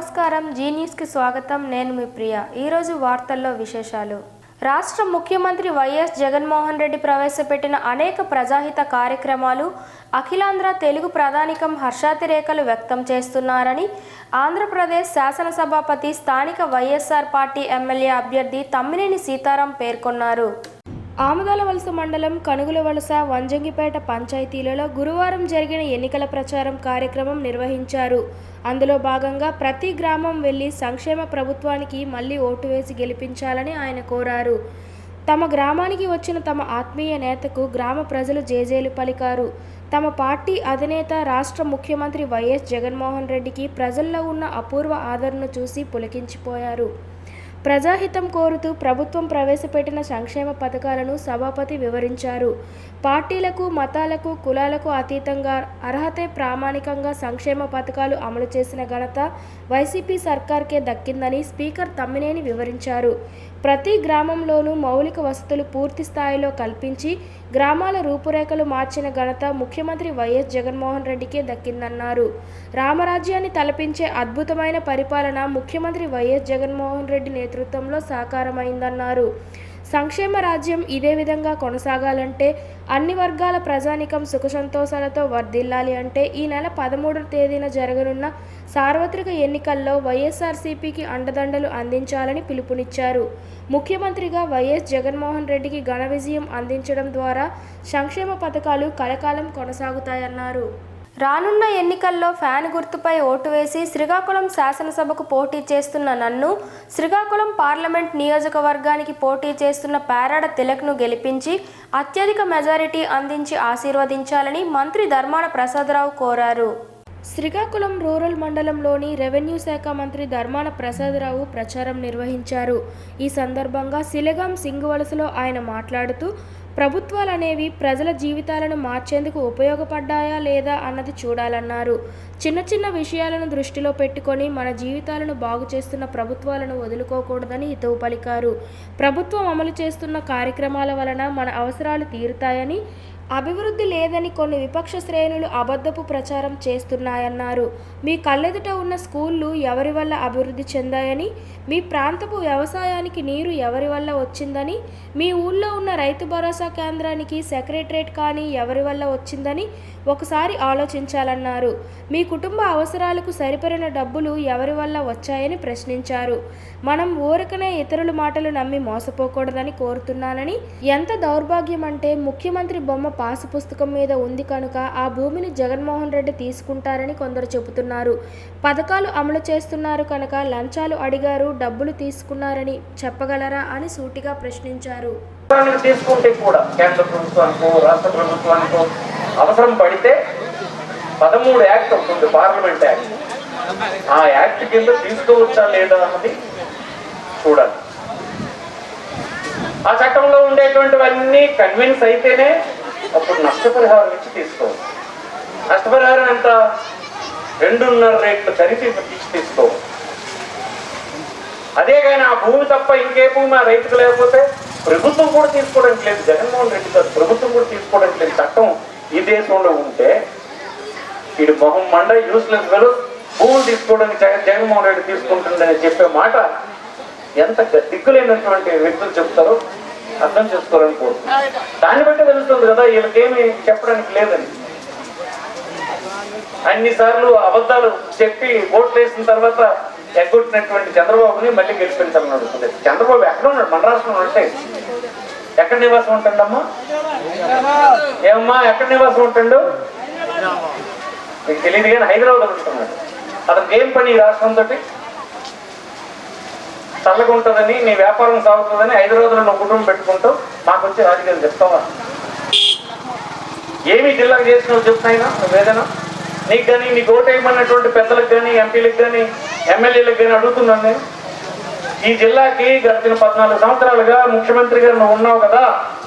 నమస్కారం, జీ న్యూస్కి స్వాగతం. నేను మీ ప్రియ. ఈరోజు వార్తల్లో విశేషాలు. రాష్ట్ర ముఖ్యమంత్రి వైఎస్ జగన్మోహన్ రెడ్డి ప్రవేశపెట్టిన అనేక ప్రజాహిత కార్యక్రమాలు అఖిలాంధ్ర తెలుగు ప్రధానికం హర్షాతిరేకలు వ్యక్తం చేస్తున్నారని ఆంధ్రప్రదేశ్ శాసనసభాపతి స్థానిక వైఎస్ఆర్ పార్టీ ఎమ్మెల్యే అభ్యర్థి తమ్మినేని సీతారాం పేర్కొన్నారు. ఆముదాలవలస మండలం కనుగులవలస, వంజంగిపేట పంచాయతీలలో గురువారం జరిగిన ఎన్నికల ప్రచారం కార్యక్రమం నిర్వహించారు. అందులో భాగంగా ప్రతి గ్రామం వెళ్లి సంక్షేమ ప్రభుత్వానికి మళ్లీ ఓటు వేసి గెలిపించాలని ఆయన కోరారు. తమ గ్రామానికి వచ్చిన తమ ఆత్మీయ నేతకు గ్రామ ప్రజలు జేజేలు పలికారు. తమ పార్టీ అధినేత రాష్ట్ర ముఖ్యమంత్రి వైఎస్ జగన్మోహన్ రెడ్డికి ప్రజల్లో ఉన్న అపూర్వ ఆదరణను చూసి పులకించిపోయారు. ప్రజాహితం కోరుతూ ప్రభుత్వం ప్రవేశపెట్టిన సంక్షేమ పథకాలను సభాపతి వివరించారు. పార్టీలకు, మతాలకు, కులాలకు అతీతంగా అర్హతే ప్రామాణికంగా సంక్షేమ పథకాలు అమలు చేసిన ఘనత వైసీపీ సర్కార్కే దక్కిందని స్పీకర్ తమ్మినేని వివరించారు. ప్రతి గ్రామంలోనూ మౌలిక వసతులు పూర్తి స్థాయిలో కల్పించి గ్రామాల రూపురేఖలు మార్చిన ఘనత ముఖ్యమంత్రి వైఎస్ జగన్మోహన్ రెడ్డికే దక్కిందన్నారు. రామరాజ్యాన్ని తలపించే అద్భుతమైన పరిపాలన ముఖ్యమంత్రి వైఎస్ జగన్మోహన్ రెడ్డి నేతృత్వంలో సాకారమైందన్నారు. సంక్షేమ రాజ్యం ఇదే విధంగా కొనసాగాలంటే, అన్ని వర్గాల ప్రజానికం సుఖ సంతోషాలతో వర్ధిల్లాలి అంటే ఈ నెల 13వ తేదీన జరగనున్న సార్వత్రిక ఎన్నికల్లో వైఎస్ఆర్సీపీకి అండదండలు అందించాలని పిలుపునిచ్చారు. ముఖ్యమంత్రిగా వైఎస్ జగన్మోహన్ రెడ్డికి ఘన విజయం అందించడం ద్వారా సంక్షేమ పథకాలు కలకాలం కొనసాగుతాయన్నారు. రానున్న ఎన్నికల్లో ఫ్యాన్ గుర్తుపై ఓటు వేసి శ్రీకాకుళం శాసనసభకు పోటీ చేస్తున్న నన్ను, శ్రీకాకుళం పార్లమెంట్ నియోజకవర్గానికి పోటీ చేస్తున్న పేరాడ తిలక్ను గెలిపించి అత్యధిక మెజారిటీ అందించి ఆశీర్వదించాలని మంత్రి ధర్మాన ప్రసాదరావు కోరారు. శ్రీకాకుళం రూరల్ మండలంలోని రెవెన్యూ శాఖ మంత్రి ధర్మాన ప్రసాదరావు ప్రచారం నిర్వహించారు. ఈ సందర్భంగా సిలగాం సింగువలసలో ఆయన మాట్లాడుతూ, ప్రభుత్వాలనేవి ప్రజల జీవితాలను మార్చేందుకు ఉపయోగపడ్డాయా లేదా అన్నది చూడాలన్నారు. చిన్న చిన్న విషయాలను దృష్టిలో పెట్టుకొని మన జీవితాలను బాగు చేస్తున్న ప్రభుత్వాలను వదులుకోకూడదని హితవు పలికారు. ప్రభుత్వం అమలు చేస్తున్న కార్యక్రమాల వలన మన అవసరాలు తీరుతాయని, అభివృద్ధి లేదని కొన్ని విపక్ష శ్రేణులు అబద్ధపు ప్రచారం చేస్తున్నాయన్నారు. మీ కళ్ళెదుట ఉన్న స్కూళ్లు ఎవరి వల్ల అభివృద్ధి చెందాయని, మీ ప్రాంతపు వ్యవసాయానికి నీరు ఎవరి వల్ల వచ్చిందని, మీ ఊళ్ళో ఉన్న రైతు భరోసా కేంద్రానికి సెక్రటరేట్ కానీ ఎవరి వల్ల వచ్చిందని ఒకసారి ఆలోచించాలన్నారు. మీ కుటుంబ అవసరాలకు సరిపడిన డబ్బులు ఎవరి వల్ల వచ్చాయని ప్రశ్నించారు. మనం ఊరకనే ఇతరుల మాటలు నమ్మి మోసపోకూడదని కోరుతున్నానని, ఎంత దౌర్భాగ్యం అంటే ముఖ్యమంత్రి బొమ్మ పాసు పుస్తకం మీద ఉంది కనుక ఆ భూమిని జగన్మోహన్ రెడ్డి తీసుకుంటారని కొందరు చెబుతున్నారు. పథకాలు అమలు చేస్తున్నారు కనుక లంచాలు అడిగారు, డబ్బులు తీసుకున్నారని చెప్పగలరా అని సూటిగా ప్రశ్నించారు. తీసుకుంటే కూడా కేంద్ర ప్రభుత్వానికో రాష్ట్ర ప్రభుత్వానికో అవసరం పడితే 13 యాక్ట్ ఉంటుంది, పార్లమెంట్ యాక్ట్. ఆ యాక్ట్ కింద తీసుకోవచ్చా లేదా అన్నది చూడాలి. ఆ చట్టంలో ఉండేటువంటివన్నీ కన్విన్స్ అయితేనే అప్పుడు నష్టపరిహారం ఇచ్చి తీసుకోవాలి. నష్టపరిహారం ఎంత? 2.5 రేట్లు ఖరీదు ఇచ్చి తీసుకోవాలి. అదే కానీ ఆ భూమి తప్ప ఇంకే భూమి ఆ రైతుకు లేకపోతే ప్రభుత్వం కూడా తీసుకోవడానికి లేదు. జగన్మోహన్ రెడ్డి గారు ప్రభుత్వం కూడా తీసుకోవడానికి లేదు. చట్టం ఈ దేశంలో ఉంటే వీడు మొహం మండ యూస్లెస్ వెలు భూములు తీసుకోవడానికి జగన్మోహన్ రెడ్డి తీసుకుంటుందని చెప్పే మాట ఎంత దిక్కులేనటువంటి వ్యక్తులు చెప్తారో అర్థం చేసుకోవాలని కోరుతున్నాను. దాన్ని బట్టి తెలుస్తుంది కదా వీళ్ళకేమి చెప్పడానికి లేదని. అన్నిసార్లు అబద్ధాలు చెప్పి ఓట్లు వేసిన తర్వాత ఎగ్గొట్టినటువంటి చంద్రబాబుని మళ్ళీ గెలిపించాలని అడుగుతుంది. చంద్రబాబు ఎక్కడ ఉన్నాడు? మన రాష్ట్రంలో అంటే ఎక్కడ నివాసం ఉంటాడమ్మా? ఏమమ్మా ఎక్కడ నివాసం ఉంటాడు? మీకు తెలియదు కానీ హైదరాబాద్ ఉంటున్నాడు. అతనికి ఏం పని ఈ రాష్ట్రంతో? చల్లగా ఉంటుందని, నీ వ్యాపారం సాగుతుందని హైదరాబాద్లో నువ్వు కుటుంబం పెట్టుకుంటూ మాకు వచ్చి రాజకీయాలు చెప్తావా? ఏమి జిల్లాకు చేసినావు చెప్తాయినా నువ్వేదైనా? నీకు కానీ నీకు ఓటు వేయమన్నటువంటి పెద్దలకు కానీ, ఎంపీలకు కానీ, ఎమ్మెల్యేలకు కానీ అడుగుతున్నాను నేను. ఈ జిల్లాకి గడిచిన 14 సంవత్సరాలుగా ముఖ్యమంత్రిగా నువ్వు ఉన్నావు కదా,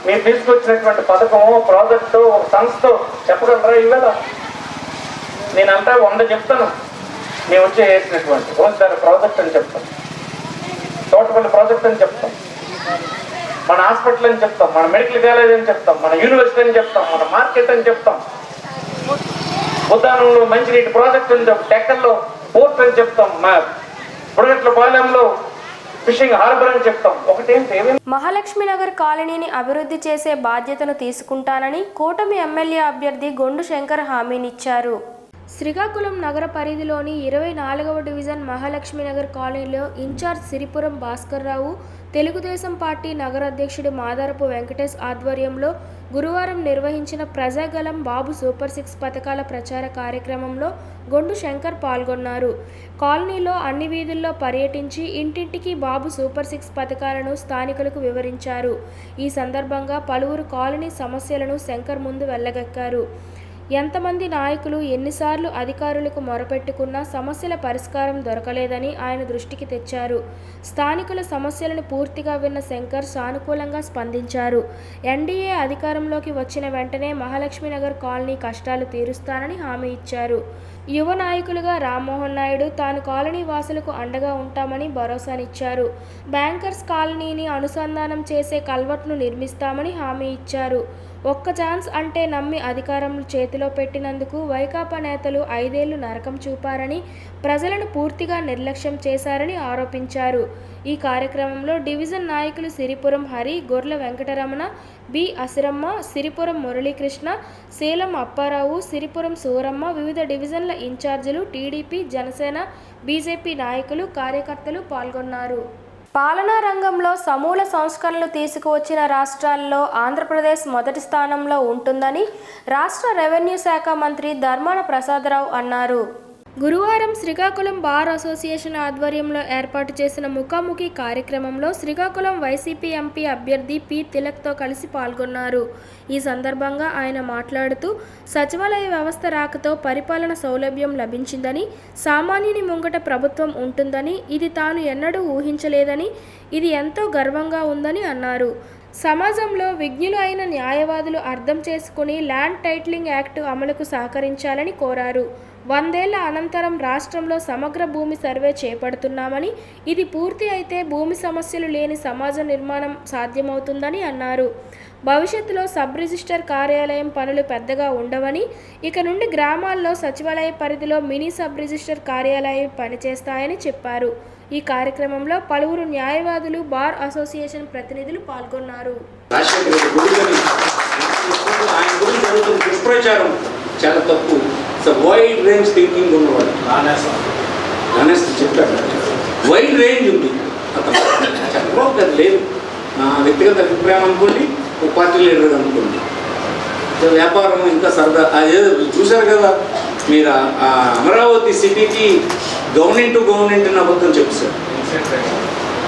మీరు తీసుకొచ్చినటువంటి పథకం, ప్రాజెక్టు, ఒక సంస్థ చెప్పగలరా? ఇవ్వదా? నేనంతా 100 చెప్తాను. మేము వచ్చి వేసినటువంటి ఒకసారి ప్రాజెక్ట్ అని చెప్తాం, తోటపల్లి ప్రాజెక్ట్ అని చెప్తాం, మన హాస్పిటల్ అని చెప్తాం, మన మెడికల్ కాలేజ్ అని చెప్తాం, మన యూనివర్సిటీ అని చెప్తాం, మన మార్కెట్ అని చెప్తాం, ఉద్యానంలో మంచినీటి ప్రాజెక్ట్ అని చెప్తాం, టెక్కల్లో పోర్ట్ అని చెప్తాం, బుడగట్లపాలెంలో ఫిషింగ్ హార్బర్ అని చెప్తాం. ఒకటేంటి మహాలక్ష్మి నగర్ కాలనీని అభివృద్ధి చేసే బాధ్యతను తీసుకుంటానని కూటమి ఎమ్మెల్యే అభ్యర్థి గొండు శంకర్ హామీనిచ్చారు. శ్రీకాకుళం నగర పరిధిలోని 24వ డివిజన్ మహాలక్ష్మి నగర్ కాలనీలో ఇన్ఛార్జ్ సిరిపురం భాస్కర్రావు, తెలుగుదేశం పార్టీ నగర అధ్యక్షుడు మాదారపు వెంకటేష్ ఆధ్వర్యంలో గురువారం నిర్వహించిన ప్రజాగలం బాబు సూపర్ 6 పథకాల ప్రచార కార్యక్రమంలో గొండు శంకర్ పాల్గొన్నారు. కాలనీలో అన్ని వీధుల్లో పర్యటించి ఇంటింటికి బాబు సూపర్ 6 పథకాలను స్థానికులకు వివరించారు. ఈ సందర్భంగా పలువురు కాలనీ సమస్యలను శంకర్ ముందు వెళ్లగక్కారు. ఎంతమంది నాయకులు ఎన్నిసార్లు అధికారులకు మొరపెట్టుకున్నా సమస్యల పరిష్కారం దొరకలేదని ఆయన దృష్టికి తెచ్చారు. స్థానికుల సమస్యలను పూర్తిగా విన్న శంకర్ సానుకూలంగా స్పందించారు. ఎన్డీఏ అధికారంలోకి వచ్చిన వెంటనే మహాలక్ష్మి నగర్ కాలనీ కష్టాలు తీరుస్తానని హామీ ఇచ్చారు. యువ నాయకులుగా రామ్మోహన్ నాయుడు తాను కాలనీ వాసులకు అండగా ఉంటామని భరోసానిచ్చారు. బ్యాంకర్స్ కాలనీని అనుసంధానం చేసే కల్వర్ట్ను నిర్మిస్తామని హామీ ఇచ్చారు. ఒక్క ఛాన్స్ అంటే నమ్మి అధికారం చేతిలో పెట్టినందుకు వైకాపా నేతలు 5 ఏళ్లు నరకం చూపారని, ప్రజలను పూర్తిగా నిర్లక్ష్యం చేశారని ఆరోపించారు. ఈ కార్యక్రమంలో డివిజన్ నాయకులు సిరిపురం హరి, గొర్ల వెంకటరమణ, బి అసిరమ్మ, సిరిపురం మురళీకృష్ణ, సేలం అప్పారావు, సిరిపురం సూరమ్మ, వివిధ డివిజన్ల ఇన్ఛార్జీలు, టీడీపీ, జనసేన, బీజేపీ నాయకులు, కార్యకర్తలు పాల్గొన్నారు. పాలనా రంగంలో సమూల సంస్కరణలు తీసుకువచ్చిన రాష్ట్రాల్లో ఆంధ్రప్రదేశ్ మొదటి స్థానంలో ఉంటుందని రాష్ట్ర రెవెన్యూ శాఖ మంత్రి ధర్మాన ప్రసాదరావు అన్నారు. గురువారం శ్రీకాకుళం బార్ అసోసియేషన్ ఆధ్వర్యంలో ఏర్పాటు చేసిన ముఖాముఖి కార్యక్రమంలో శ్రీకాకుళం వైసీపీ ఎంపీ అభ్యర్థి పి తిలక్తో కలిసి పాల్గొన్నారు. ఈ సందర్భంగా ఆయన మాట్లాడుతూ సచివాలయ వ్యవస్థ రాకతో పరిపాలన సౌలభ్యం లభించిందని, సామాన్యుని ముంగట ప్రభుత్వం ఉంటుందని, ఇది తాను ఎన్నడూ ఊహించలేదని, ఇది ఎంతో గర్వంగా ఉందని అన్నారు. సమాజంలో విజ్ఞులు అయిన న్యాయవాదులు అర్థం చేసుకుని ల్యాండ్ టైటిలింగ్ యాక్ట్ అమలుకు సహకరించాలని కోరారు. 100 ఏళ్ల అనంతరం రాష్ట్రంలో సమగ్ర భూమి సర్వే చేపడుతున్నామని, ఇది పూర్తి అయితే భూమి సమస్యలు లేని సమాజ నిర్మాణం సాధ్యమవుతుందని అన్నారు. భవిష్యత్తులో సబ్ రిజిస్టర్ కార్యాలయం పనులు పెద్దగా ఉండవని, ఇక నుండి గ్రామాల్లో సచివాలయ పరిధిలో మినీ సబ్ రిజిస్టర్ కార్యాలయం పనిచేస్తాయని చెప్పారు. ఈ కార్యక్రమంలో పలువురు న్యాయవాదులు, బార్ అసోసియేషన్ ప్రతినిధులు పాల్గొన్నారు. చాలా తప్పు. వైడ్ రేంజ్ థింకింగ్ ఉన్నవాడు చెప్పాడు. వైడ్ రేంజ్ ఉంది చంద్రబాబు గారు లేదు. నా వ్యక్తిగత అభిప్రాయం అనుకోండి, ఒక పార్టీ లీడర్ అనుకోండి. వ్యాపారం ఇంకా సరదా అదేదో చూశారు కదా మీరు. అమరావతి సిటీకి గవర్నమెంట్ టు గవర్నమెంట్ అని అబద్ధం చెప్పారు.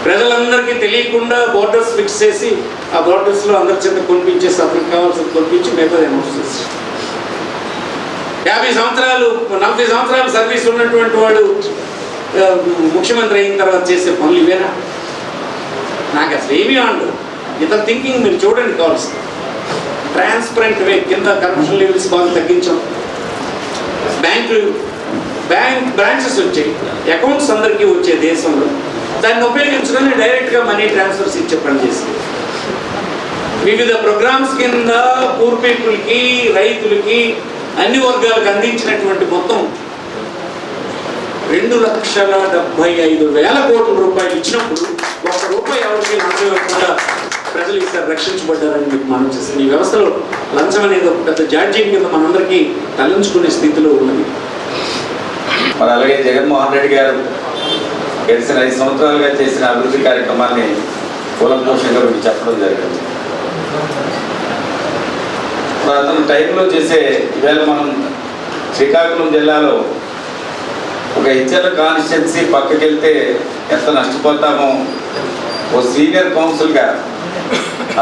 ప్రజలందరికీ తెలియకుండా బోర్డర్స్ ఫిక్స్ చేసి ఆ బోర్డర్స్లో అందరి చేత కొనిపించేసి అతనికి కావాల్సింది కొనిపించి మిగతా అనౌన్స్ చేసి 50 సంవత్సరాలు 40 సంవత్సరాలు సర్వీస్ ఉన్నటువంటి వాడు ముఖ్యమంత్రి అయిన తర్వాత చేసే పనులు ఇవేనా? నాకు అసలు ఏమీ ఉండదు. ఇతర థింకింగ్ మీరు చూడండి కావాల్సింది. ట్రాన్స్పరెంట్ వే కింద కరప్షన్ లెవెల్స్ బాగా తగ్గించాం. బ్యాంక్ బ్రాంచెస్ వచ్చాయి, అకౌంట్స్ అందరికీ వచ్చే దేశంలో. దాన్ని ఉపయోగించుకొని డైరెక్ట్గా మనీ ట్రాన్స్ఫర్స్ ఇచ్చే పని చేసింది. వివిధ ప్రోగ్రామ్స్ కింద పూర్ పీపుల్కి, రైతులకి, అన్ని వర్గాలకు అందించినటువంటి మొత్తం 2,75,000 కోట్ల రూపాయలు ఇచ్చినప్పుడు ₹1 ఎవరికి లంచం ఇవ్వకుండా ప్రజలు ఈసారి రక్షించబడ్డారని మీకు మనం చేస్తుంది. ఈ వ్యవస్థలో లంచం అనేది ఒక పెద్ద జాడ్జియం కింద మనందరికీ తలంచుకునే స్థితిలో ఉన్నది. మరి అలాగే జగన్మోహన్ రెడ్డి గారు గడిచిన 5 సంవత్సరాలుగా చేసిన అభివృద్ధి కార్యక్రమాన్ని కూలంపోషంగా మీకు చెప్పడం జరిగింది. అతను టైంలో చేసే ఈవేళ మనం శ్రీకాకుళం జిల్లాలో ఒక ఇచ్చర్ల కాన్స్టిట్యున్సీ పక్కకి వెళ్తే ఎంత నష్టపోతామో ఓ సీనియర్ కౌన్సిల్గా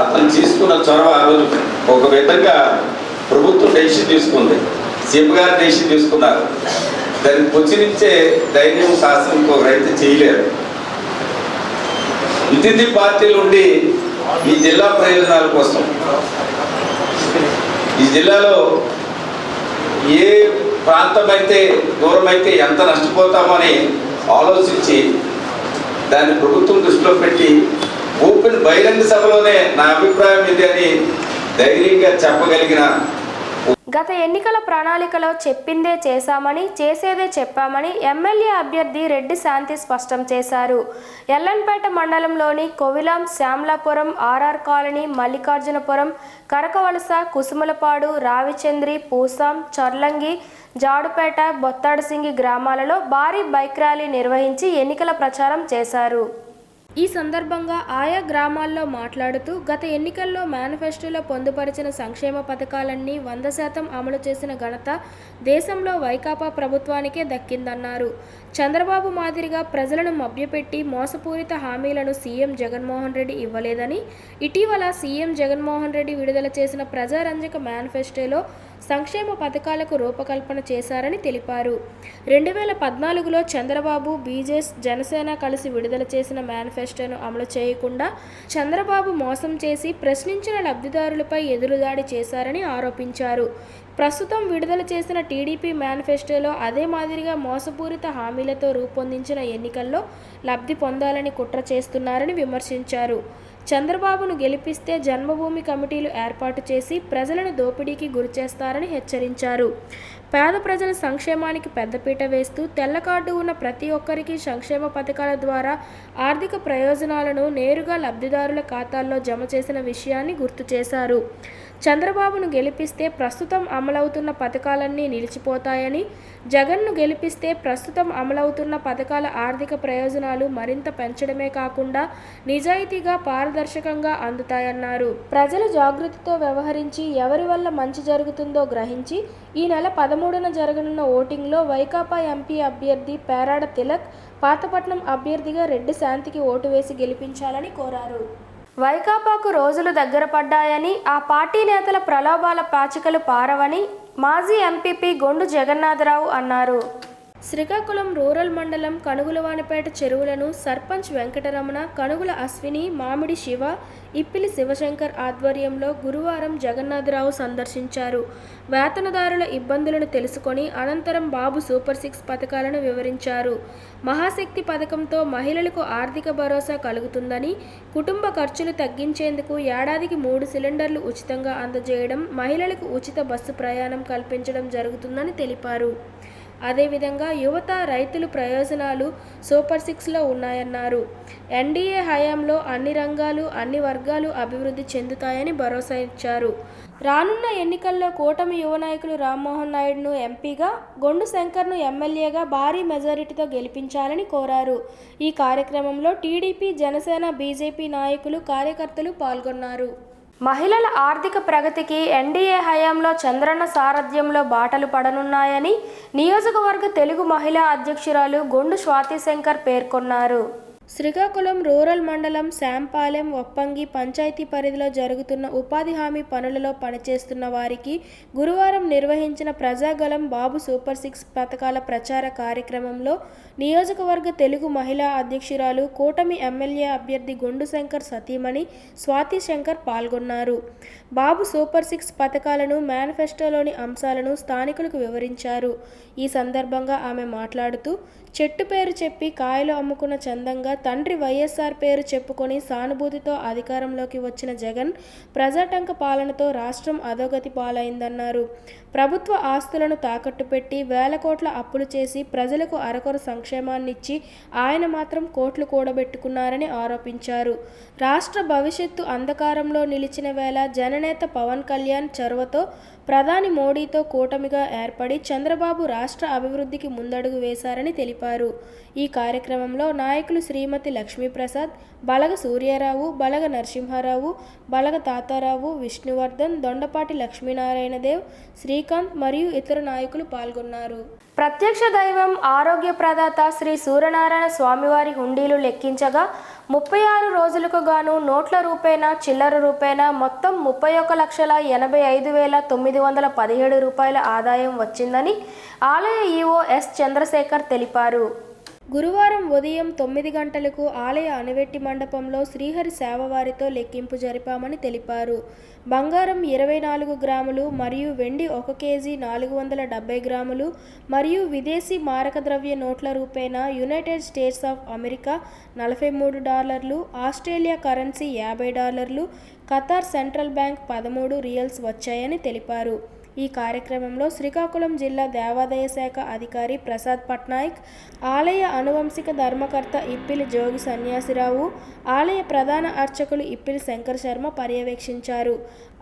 అతను తీసుకున్న చొరవ ఆ రోజు ఒక విధంగా ప్రభుత్వం డెసిషన్ తీసుకుంది, సీఎం గారు డెసిషన్ తీసుకున్నారు. దానికి పొచ్చినిచ్చే ధైర్యం శాసనం ఇంకో రైతు చేయలేరు. ఇంటింటి పార్టీలు ఉండి ఈ జిల్లా ప్రయోజనాల కోసం ఈ జిల్లాలో ఏ ప్రాంతం అయితే దూరం అయితే ఎంత నష్టపోతామని ఆలోచించి దాన్ని ప్రభుత్వం దృష్టిలో పెట్టి ఓపెన్ బహిరంగ సభలోనే నా అభిప్రాయం ఇది అని ధైర్యంగా చెప్పగలిగిన గత ఎన్నికల ప్రణాళికలో చెప్పిందే చేశామని చేసేదే చెప్పామని ఎమ్మెల్యే అభ్యర్థి రెడ్డి శాంతి స్పష్టం చేశారు. ఎల్లంపేట మండలంలోని కొవిలాం, శ్యామలాపురం, ఆర్ఆర్ కాలనీ, మల్లికార్జునపురం, కరకవలస, కుసుమలపాడు, రావిచంద్రి, పూసాం, చర్లంగి, జాడుపేట, బొత్తాడసింగి గ్రామాలలో భారీ బైక్ ర్యాలీ నిర్వహించి ఎన్నికల ప్రచారం చేశారు. ఈ సందర్భంగా ఆయా గ్రామాల్లో మాట్లాడుతూ గత ఎన్నికల్లో మేనిఫెస్టోలో పొందుపరిచిన సంక్షేమ పథకాలన్నీ 100% అమలు చేసిన ఘనత దేశంలో వైకాపా ప్రభుత్వానికే దక్కిందన్నారు. చంద్రబాబు మాదిరిగా ప్రజలను మభ్యపెట్టి మోసపూరిత హామీలను సీఎం జగన్మోహన్ రెడ్డి ఇవ్వలేదని, ఇటీవల సీఎం జగన్మోహన్ రెడ్డి విడుదల చేసిన ప్రజారంజక మేనిఫెస్టోలో సంక్షేమ పథకాలకు రూపకల్పన చేశారని తెలిపారు. 2014లో చంద్రబాబు, బీజేఎస్, జనసేన కలిసి విడుదల చేసిన మేనిఫెస్టోను అమలు చేయకుండా చంద్రబాబు మోసం చేసి ప్రశ్నించిన లబ్ధిదారులపై ఎదురుదాడి చేశారని ఆరోపించారు. ప్రస్తుతం విడుదల చేసిన టీడీపీ మేనిఫెస్టోలో అదే మాదిరిగా మోసపూరిత హామీలతో రూపొందించిన ఎన్నికల్లో లబ్ధి పొందాలని కుట్ర చేస్తున్నారని విమర్శించారు. చంద్రబాబును గెలిపిస్తే జన్మభూమి కమిటీలు ఏర్పాటు చేసి ప్రజలను దోపిడీకి గురిచేస్తారని హెచ్చరించారు. పేద ప్రజల సంక్షేమానికి పెద్దపీట వేస్తూ తెల్ల కార్డు ఉన్న ప్రతి ఒక్కరికి సంక్షేమ పథకాల ద్వారా ఆర్థిక ప్రయోజనాలను నేరుగా లబ్ధిదారుల ఖాతాల్లో జమ చేసిన విషయాన్ని గుర్తు చేశారు. చంద్రబాబును గెలిపిస్తే ప్రస్తుతం అమలవుతున్న పథకాలన్నీ నిలిచిపోతాయని, జగన్ను గెలిపిస్తే ప్రస్తుతం అమలవుతున్న పథకాల ఆర్థిక ప్రయోజనాలు మరింత పెంచడమే కాకుండా నిజాయితీగా, పారదర్శకంగా అందుతాయన్నారు. ప్రజలు జాగృతితో వ్యవహరించి ఎవరి వల్ల మంచి జరుగుతుందో గ్రహించి ఈ నెల 13న జరగనున్న ఓటింగ్లో వైకాపా ఎంపీ అభ్యర్థి పేరాడ తిలక్, పాతపట్నం అభ్యర్థిగా రెడ్డి శాంతికి ఓటు వేసి గెలిపించాలని కోరారు. వైకాపాకు రోజులు దగ్గర పడ్డాయని, ఆ పార్టీ నేతల ప్రలోభాల పాచికలు పారవని మాజీ ఎంపీపీ గొండు జగన్నాథరావు అన్నారు. శ్రీకాకుళం రూరల్ మండలం కనుగులవానిపేట చెరువులను సర్పంచ్ వెంకటరమణ, కనుగుల అశ్విని, మామిడి శివ, ఇప్పిలి శివశంకర్ ఆధ్వర్యంలో గురువారం జగన్నాథరావు సందర్శించారు. వేతనదారుల ఇబ్బందులను తెలుసుకొని అనంతరం బాబు సూపర్ 6 పథకాలను వివరించారు. మహాశక్తి పథకంతో మహిళలకు ఆర్థిక భరోసా కలుగుతుందని, కుటుంబ ఖర్చులు తగ్గించేందుకు ఏడాదికి 3 సిలిండర్లు ఉచితంగా అందజేయడం, మహిళలకు ఉచిత బస్సు ప్రయాణం కల్పించడం జరుగుతుందని తెలిపారు. అదేవిధంగా యువత, రైతులు ప్రయోజనాలు సూపర్ 6లో ఉన్నాయన్నారు. ఎన్డీఏ హయాంలో అన్ని రంగాలు, అన్ని వర్గాలు అభివృద్ధి చెందుతాయని భరోసా ఇచ్చారు. రానున్న ఎన్నికల్లో కూటమి యువ నాయకులు రామ్మోహన్ నాయుడును ఎంపీగా, గొండు శంకర్ను ఎమ్మెల్యేగా భారీ మెజారిటీతో గెలిపించాలని కోరారు. ఈ కార్యక్రమంలో టీడీపీ, జనసేన, బీజేపీ నాయకులు, కార్యకర్తలు పాల్గొన్నారు. మహిళల ఆర్థిక ప్రగతికి ఎన్డీఏ హయాంలో చంద్రన్న సారథ్యంలో బాటలు పడనున్నాయని నియోజకవర్గ తెలుగు మహిళా అధ్యక్షురాలు గొండు స్వాతి శంకర్ పేర్కొన్నారు. శ్రీకాకుళం రూరల్ మండలం శాంపాలెం, ఒప్పంగి పంచాయతీ పరిధిలో జరుగుతున్న ఉపాధి హామీ పనులలో పనిచేస్తున్న వారికి గురువారం నిర్వహించిన ప్రజాగళం బాబు సూపర్ 6 పథకాల ప్రచార కార్యక్రమంలో నియోజకవర్గ తెలుగు మహిళా అధ్యక్షురాలు, కూటమి ఎమ్మెల్యే అభ్యర్థి గొండు శంకర్ సతీమణి స్వాతి శంకర్ పాల్గొన్నారు. బాబు సూపర్ 6 పథకాలను, మేనిఫెస్టోలోని అంశాలను స్థానికులకు వివరించారు. ఈ సందర్భంగా ఆమె మాట్లాడుతూ, చెట్టు పేరు చెప్పి కాయలు అమ్ముకున్న చందంగా తండ్రి వైఎస్ఆర్ పేరు చెప్పుకొని సానుభూతితో అధికారంలోకి వచ్చిన జగన్ ప్రజాటంక పాలనతో రాష్ట్రం అధోగతి పాలైందన్నారు. ప్రభుత్వ ఆస్తులను తాకట్టు పెట్టి వేల కోట్ల అప్పులు చేసి ప్రజలకు అరకొర సంక్షేమాన్నిచ్చి ఆయన మాత్రం కోట్లు కూడబెట్టుకున్నారని ఆరోపించారు. రాష్ట్ర భవిష్యత్తు అంధకారంలో నిలిచిన వేళ జననేత పవన్ కళ్యాణ్ చొరవతో ప్రధాని మోడీతో కూటమిగా ఏర్పడి చంద్రబాబు రాష్ట్ర అభివృద్ధికి ముందడుగు వేశారని తెలిపారు. ఈ కార్యక్రమంలో నాయకులు శ్రీమతి లక్ష్మీప్రసాద్, బలగ సూర్యారావు, బలగ నరసింహారావు, బలగ తాతారావు, విష్ణువర్ధన్, దొండపాటి లక్ష్మీనారాయణదేవ్, శ్రీకాంత్ మరియు ఇతర నాయకులు పాల్గొన్నారు. ప్రత్యక్ష దైవం, ఆరోగ్య ప్రదాత శ్రీ సూర్యనారాయణ స్వామివారి హుండీలు లెక్కించగా 36 రోజులకు గాను నోట్ల రూపేణా, చిల్లర రూపేణా మొత్తం 31,85,917 రూపాయల ఆదాయం వచ్చిందని ఆలయ ఈవో ఎస్ చంద్రశేఖర్ తెలిపారు. గురువారం ఉదయం 9 గంటలకు ఆలయ అనివెట్టి మండపంలో శ్రీహరి సేవవారితో లెక్కింపు జరిపామని తెలిపారు. బంగారం 24 గ్రాములు మరియు వెండి 1 కేజీ 470 గ్రాములు మరియు విదేశీ మారక ద్రవ్య నోట్ల రూపేణా United States of America $43, Australia currency $50, Qatar central bank 13 riyals వచ్చాయని తెలిపారు. ఈ కార్యక్రమంలో శ్రీకాకుళం జిల్లా దేవాదాయ శాఖ అధికారి ప్రసాద్ పట్నాయక్, ఆలయ అనువంశిక ధర్మకర్త ఇప్పిలి జోగి సన్యాసిరావు, ఆలయ ప్రధాన అర్చకులు ఇప్పిలి శంకర్ శర్మ పర్యవేక్షించారు.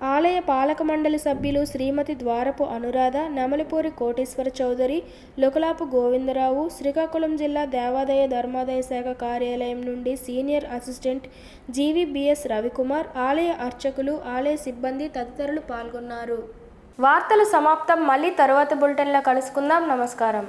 ఆలయ పాలక మండలి సభ్యులు శ్రీమతి ద్వారపు అనురాధ, నెమలిపూరి కోటేశ్వర చౌదరి, లొకలాపు గోవిందరావు, శ్రీకాకుళం జిల్లా దేవాదాయ ధర్మాదాయ శాఖ కార్యాలయం నుండి సీనియర్ అసిస్టెంట్ జీవీబీఎస్ రవికుమార్, ఆలయ అర్చకులు, ఆలయ సిబ్బంది తదితరులు పాల్గొన్నారు. వార్తలు సమాప్తం. మళ్ళీ తరువాత బులెటిన్లో కలుసుకుందాం. నమస్కారం.